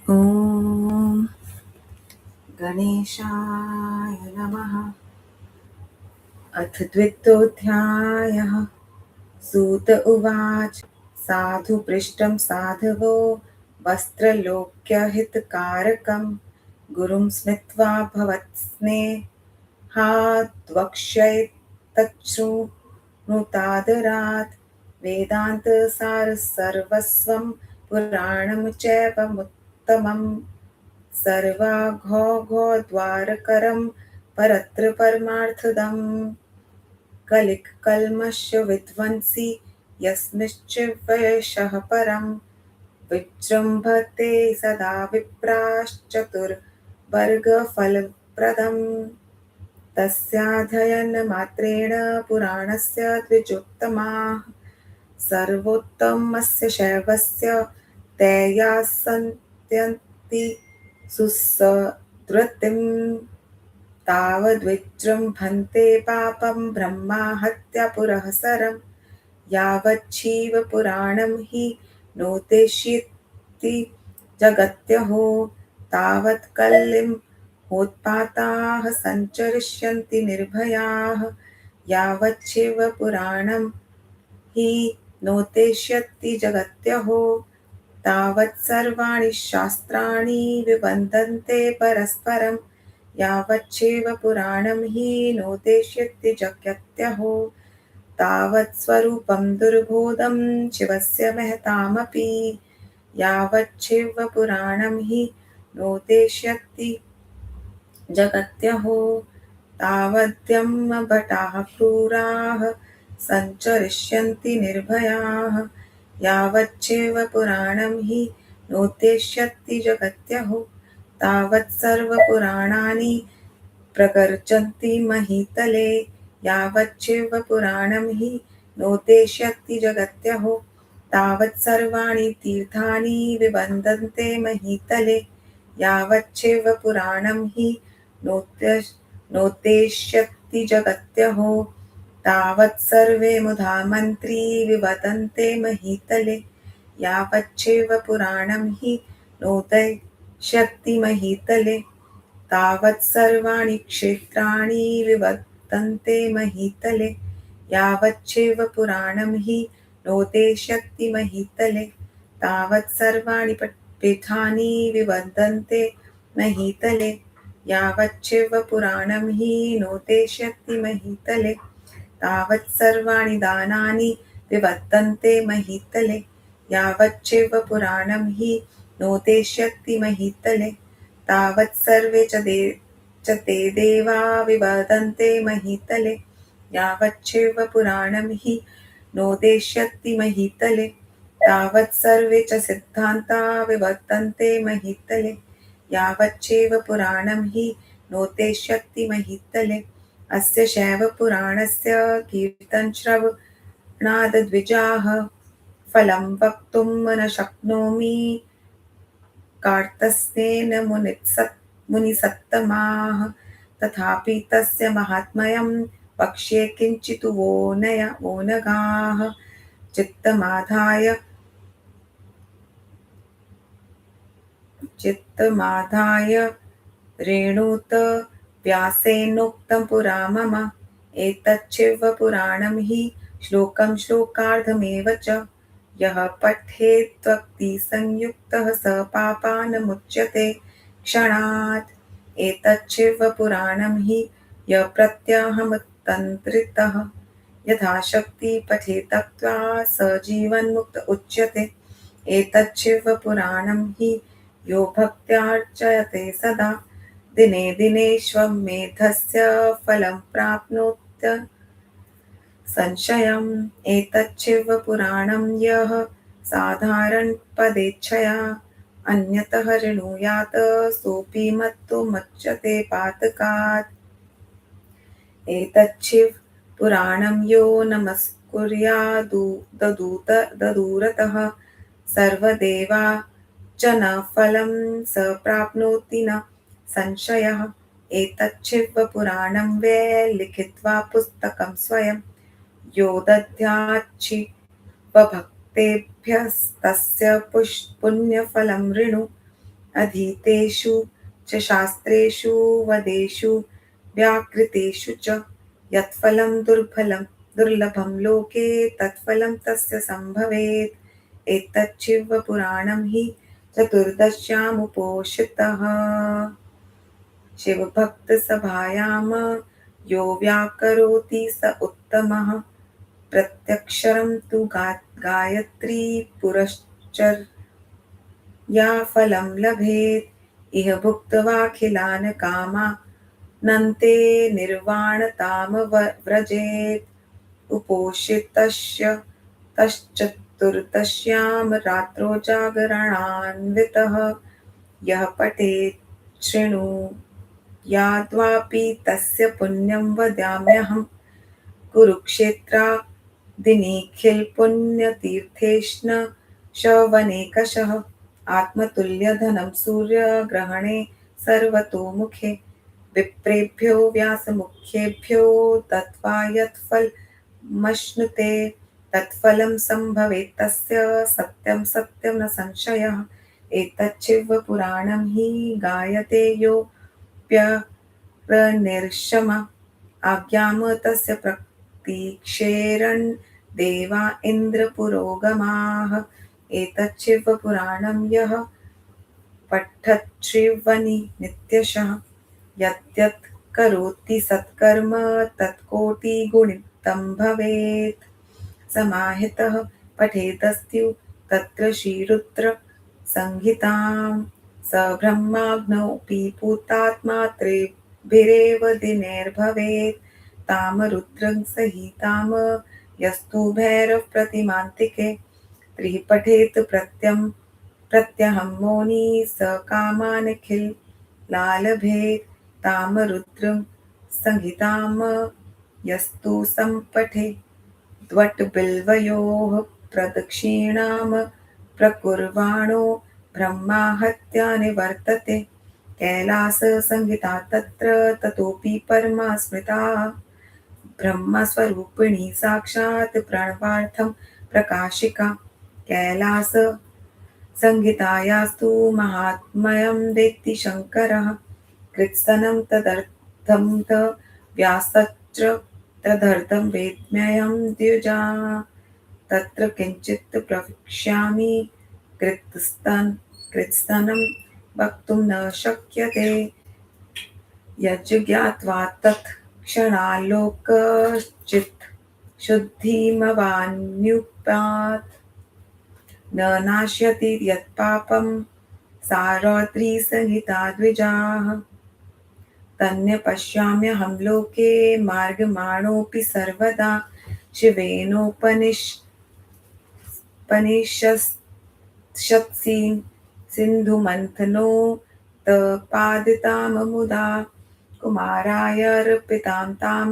ॐ गणेशाय नमः। अथ द्वितीयोऽध्यायः। सूत उवाच। साधु पृष्टं साधवो वस्त्रलोक्यहितकारकं गुरुं स्मृत्वा भवत्स्नेहाद्वक्ष्यैतच्छृणुतादरात् वेदान्तसारसर्वस्वं पुराणं चैवमुत्तमम् सर्वाघोघोद्वारकरं परत्र परमार्थदम् कलिकल्मषविध्वंसि यस्मिंश्चिद्वयशः परं विजृम्भते सदा विप्राश्चतुर्वर्गफलप्रदम् तस्याध्ययनमात्रेण पुराणस्य द्विजोत्तमाः सर्वोत्तमस्य शैवस्य तैयासन्त्यन्ति सुसुधृतिम् तावद्विजृम्भन्ते पापं ब्रह्मा हत्या पुरःसरं यावच्छिवपुराणं हि नोद्देश्यति जगत्यहो तावत् कल्लिं होत्पाताः सञ्चरिष्यन्ति निर्भयाः यावच्छिवपुराणं हि नोद्देश्यति जगत्यहो तावत् सर्वाणि शास्त्राणि विबन्धन्ते परस्परं यावच्छैव पुराणं हि नोद्देश्यति जगत्यहो तावत् स्वरूपं दुर्बोधं शिवस्य महतामपि यावच्छैव पुराणं हि नोद्देश्यति जगत्यहो तावद्यमभटाः क्रूराः सञ्चरिष्यन्ति निर्भयाः यावच्छैव पुराणं हि नोद्देश्यति जगत्यहो तावत् सर्वपुराणानि प्रगर्जन्ति महीतले यावच्छैव पुराणं हि नोद्देश्यति जगत्यहो तावत् सर्वाणि तीर्थानि विबन्धन्ते महीतले यावच्छैव पुराणं हि नोद्देश्यति जगत्यहो तावत् सर्वे मुधा मन्त्री विवदन्ते महीतले यावच्छैव पुराणं हि नोद्देश्यति महीतले तावत् सर्वाणि क्षेत्राणि विवर्तन्ते महीतले यावच्छैव पुराणं हि नोद्देश्यति महीतले तावत् सर्वाणि पीठानि विवर्तन्ते महीतले यावच्छैव पुराणं हि नोद्देश्यति महीतले तावत् सर्वाणि दानानि विवर्तन्ते महीतले यावच्छैव पुराणं हि नोद्देश्यति महीतले तावत् सर्वे च ते देवा विवर्तन्ते महीतले यावच्छैव पुराणं हि नोद्देश्यति महीतले तावत् सर्वे च सिद्धान्ता विवर्तन्ते महीतले यावच्छैव पुराणं हि नोद्देश्यति महीतले अस्य शैव पुराणस्य कीर्तनश्रवणाद् फलं वक्तुं न शक्नोमि कार्तस्येन मुनिसत्तमाः तथापि तस्य माहात्म्यं वक्ष्ये किञ्चित् वो नगाः चित्तमाधाय रेणुत व्यासेनोक्तं पुरा मम एतच्छिवपुराणं हि श्लोकं श्लोकार्धमेव च यः पठेद्भक्तिसंयुक्तः स पापान्मुच्यते क्षणात् एतच्छिवपुराणं हि यः प्रत्यहमतन्त्रितः यथाशक्ति पठेत्तक्त्वा स जीवन्मुक्त उच्यते एतच्छिवपुराणं हि यो भक्त्यार्चयते सदा दिने दिनेष्वमेधस्य फलं प्राप्नोत्य संशयम् एतच्छिवपुराणं यः साधारणपदेच्छया अन्यतः ऋणुयात् सोऽपि मत्तो मुच्यते पातकात् एतच्छिवपुराणं यो नमस्कुर्याददूरतः सर्वदेवा च न फलं स प्राप्नोति न संशयः एतच्छिवपुराणं वै लिखित्वा पुस्तकं स्वयं यो दद्याच्छिवभक्तेभ्यस्तस्य पुण्यफलं ऋणु अधीतेषु च शास्त्रेषु वदेषु व्याकृतेषु च यत्फलं दुर्लभं लोके तत्फलं तस्य सम्भवेत्। एतच्छिवपुराणं हि चतुर्दश्यामुपोषितः। शिवभक्तसभायां यो व्याकरोति स उत्तमः। प्रत्यक्षरं तु गायत्री पुरश्चर्या फलं लभेत्। इह भुक्त्वाखिलान् कामानन्ते निर्वाणतां व्रजेत्। उपोषितस्य तश्चतुर्दश्यां रात्रौ जागरणान्वितः यः पठेत् शृणुयाद्वापि तस्य पुण्यं वदाम्यहम्। कुरुक्षेत्रादिनिखिलपुण्यतीर्थेष्णशवनेकषः आत्मतुल्यधनं सूर्यग्रहणे सर्वतोमुखे। विप्रेभ्यो व्यासमुख्येभ्यो दत्त्वा यत्फलमश्नुते तत्फलं सम्भवेत् तस्य सत्यं सत्यं न संशयः। एतच्छिवपुराणं हि गायते योऽप्यनिर्शम आज्ञां तस्य प्रतीक्षेरन् देवा इन्द्रपुरोगमाः। एतच्छिवपुराणं यः पठच्छृण्वन्ति नित्यशः यद्यत् करोति सत्कर्म तत्कोटिगुणितं भवेत्। समाहितः पठेदस्त्यु तत्र श्रीरुद्रसंहितां स ब्रह्माग्नोऽपि पूतात्मा त्रिभिरेव दिनैर्भवेत्। तां रुद्रसंहितां यस्तु भैरवप्रतिमान्तिके त्रिः पठेत् प्रत्यहं मौनी स कामानखिलालभेत्। तां रुद्रसंहितां यस्तु सम्पठेत् द्वट्बिल्वयोः प्रदक्षिणां प्रकुर्वाणो ब्रह्माहत्या निवर्तते। कैलाससंहिता तत्र ततोऽपि परमा स्मृता ब्रह्मस्वरूपिणी साक्षात् प्रणवार्थं प्रकाशिका। कैलाससंहितायास्तु माहात्म्यं वेत्ति शङ्करः कृत्स्नं तदर्थं व्यासश्च तदर्थं वेद्म्यहं द्विजा। तत्र किञ्चित् प्रवक्ष्यामि कृत्स्नं वक्तुं न शक्यते। यज्ज्ञात्वा तत्क्षणाल्लोकश्चित् शुद्धिमवाप्नुयात् न नाश्यति यत्पापं सारौत्रीसंहिता द्विजाः। तन्यपश्याम्यहं लोके मार्गमाणोऽपि सर्वदा शिवेनोपनिषत्सि सिन्धुमन्थनोत्पादितां मुदा कुमाराय अर्पितां तां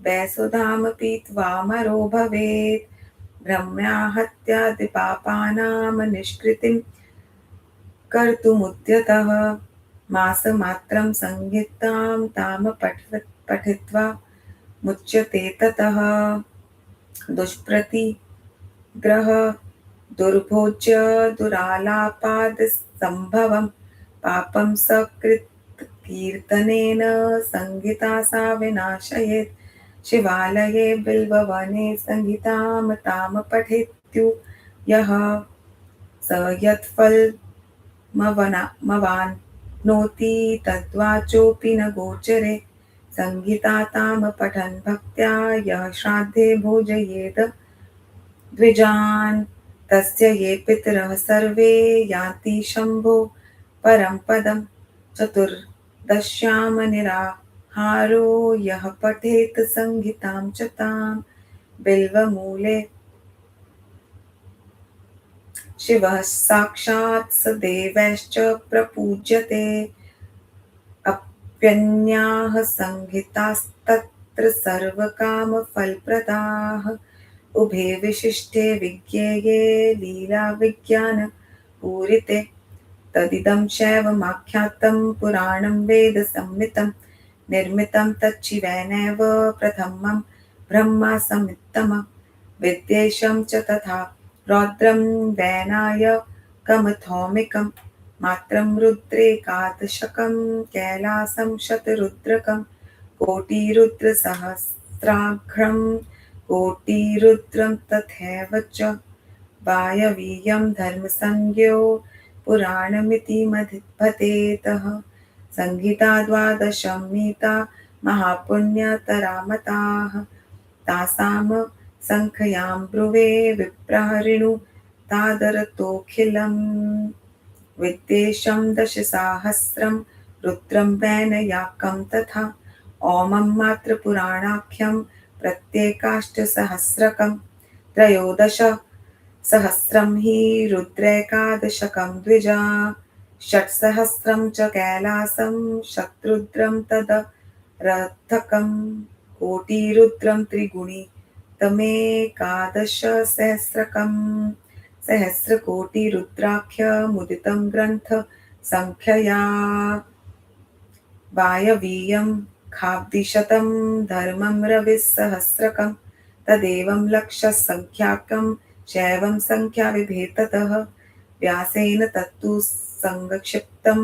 वैसुधां पीत्वा मरो भवेत्। ब्रह्म्याहत्यादिपापानां निष्कृतिं कर्तुमुद्यतः मासमात्रं संहितां तां पठित्वा मुच्यते ततः। दुष्प्रतिग्रह दुर्भोज्य दुरालापादसम्भवं पापं सकृत्कीर्तनेन संहिता सा विनाशयेत्। शिवालये बिल्ववने संहितां तां पठेत्यु यः स यत्फलमवाप्नोति तद्वाचोऽपि न गोचरे। संहिता तां पठन् भक्त्या यः श्राद्धे भोजयेद द्विजान् तस्य ये पितरः सर्वे यान्ति शम्भो परं पदम्। चतुर्दश्यां निराहारो यः पठेत् संहितां च तां बिल्वमूले शिवः साक्षात् स देवैश्च प्रपूज्यते। अप्यन्याः संहितास्तत्र सर्वकामफलप्रदाः उभे विशिष्टे विज्ञेये लीलाविज्ञानपूरिते। तदिदं शैवमाख्यातं पुराणं वेदसंहितं निर्मितं तच्छिवेनैव प्रथमं ब्रह्मा संहितम् विद्वेषं च तथा रौद्रं वैनायकमथौमिकम् मात्रं रुद्रेकादशकं कैलासं शतरुद्रकं कोटिरुद्रसहस्राघ्रं कोटिरुद्रं तथैव च वायवीयं धर्मसंज्ञो पुराणमिति मधिपतेतः संहिता द्वादशमीता महापुण्यतरामताः तासां संख्यां ब्रुवे विप्रहरिणु तादरतोऽखिलम् विद्वेषं दशसाहस्रं रुद्रं वैनयाकं तथा ओमं मात्रपुराणाख्यं प्रत्येकाष्टसहस्रकं त्रयोदश सहस्रं हि रुद्रैकादशकं द्विजा षट्सहस्रं च कैलासं शतरुद्रं तदरथकं कोटिरुद्रं त्रिगुणितमेकादशसहस्रकं सहस्रकोटिरुद्राख्यमुदितं ग्रन्थ संख्यया वायवीयं खाब्दिशतं धर्मं रविसहस्रकं तदेवं लक्षसंख्याकं शैवं संख्याविभेदतः व्यासेन तत्तु संक्षिप्तं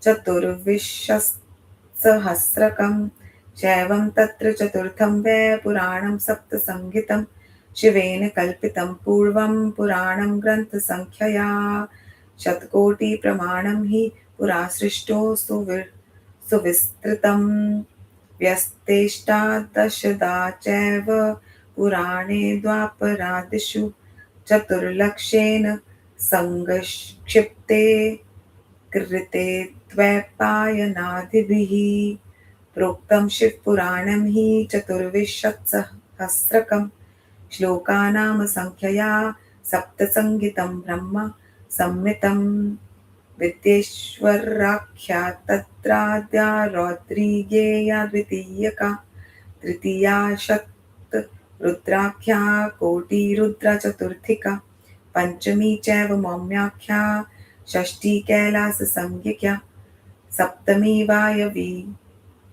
चतुर्विंशतिसहस्रकं शैवं तत्र चतुर्थं वै पुराणं सप्तसंहितं शिवेन कल्पितं पूर्वं पुराणं ग्रन्थसंख्यया शतकोटिप्रमाणं हि पुरा सृष्टो सुविस्तृतं व्यस्तेष्टादशदा चैव पुराणे द्वापरादिषु चतुर्लक्षेन संक्षिप्ते कृते द्वैपायनादिभिः प्रोक्तं शिवपुराणं हि चतुर्विंशतिसहस्रकं श्लोकानां संख्यया सप्तसंहितं ब्रह्म संहितं विद्येश्वराख्या तत्राद्या रौद्रीयेया द्वितीयका तृतीया शतरुद्राख्या कोटिरुद्रा चतुर्थिका पञ्चमी चैव मौम्याख्या षष्ठी कैलाससंज्ञिका सप्तमी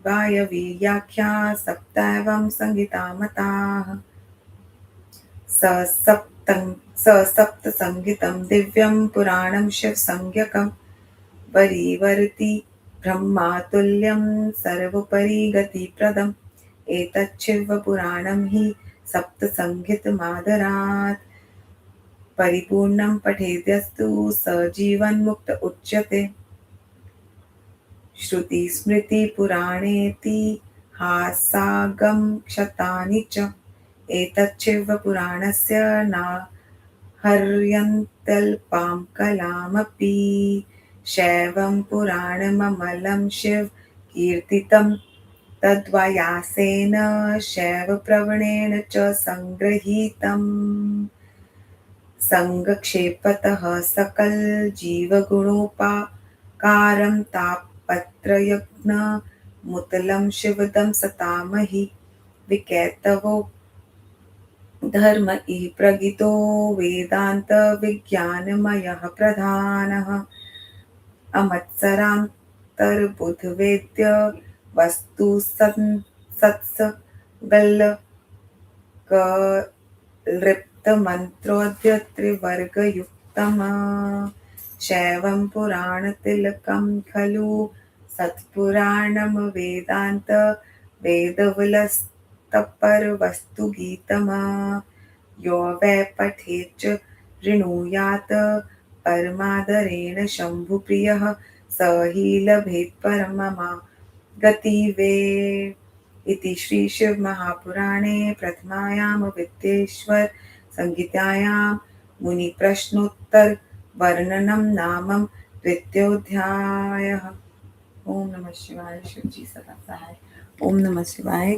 वायवीयाख्या सप्तैवं संहितामताः सप्तसंहितं दिव्यं पुराणं शिवसंज्ञकं वरीवर्ति ब्रह्मातुल्यं सर्वोपरि गतिप्रदम् एतच्छिवपुराणं हि सप्तसंहितमादरात् परिपूर्णं पठेद्यस्तु स जीवन्मुक्त उच्यते श्रुतिस्मृतिपुराणेतिहासागम क्षतानि च एतच्छिवपुराणस्य नाहर्यन्त्यल्पां कलामपि शैवं पुराणममलं शिवकीर्तितं तद्व्यासेन शैवप्रवणेन च सङ्गृहीतम् सङ्क्षेपतः सकलजीवगुणोपकारं तापत्रयज्ञमुतलं शिवदं सतामहि विकैतवो धर्म इह प्रगितो वेदान्तविज्ञानमयः प्रधानः अमत्सरान्तर्बुधवेद्य वस्तु सत्सगल्लृप्तमन्त्रोऽद्य त्रिवर्गयुक्तम् शैवं पुराणतिलकं खलु सत्पुराणं वेदान्त वेदविलस्तपरवस्तुगीतम् यो वै पठेच्च ऋणुयात् परमादरेण शम्भुप्रियः स हि लभेत्परममा गतिवे इति श्रीशिवमहापुराणे प्रथमायां विद्येश्वर संहितायां मुनिप्रश्नोत्तरवर्णनं नाम द्वितीयोऽध्यायः। ओम नमः शिवाय। शिवजी सदा सहाय। ओम नमः शिवाय।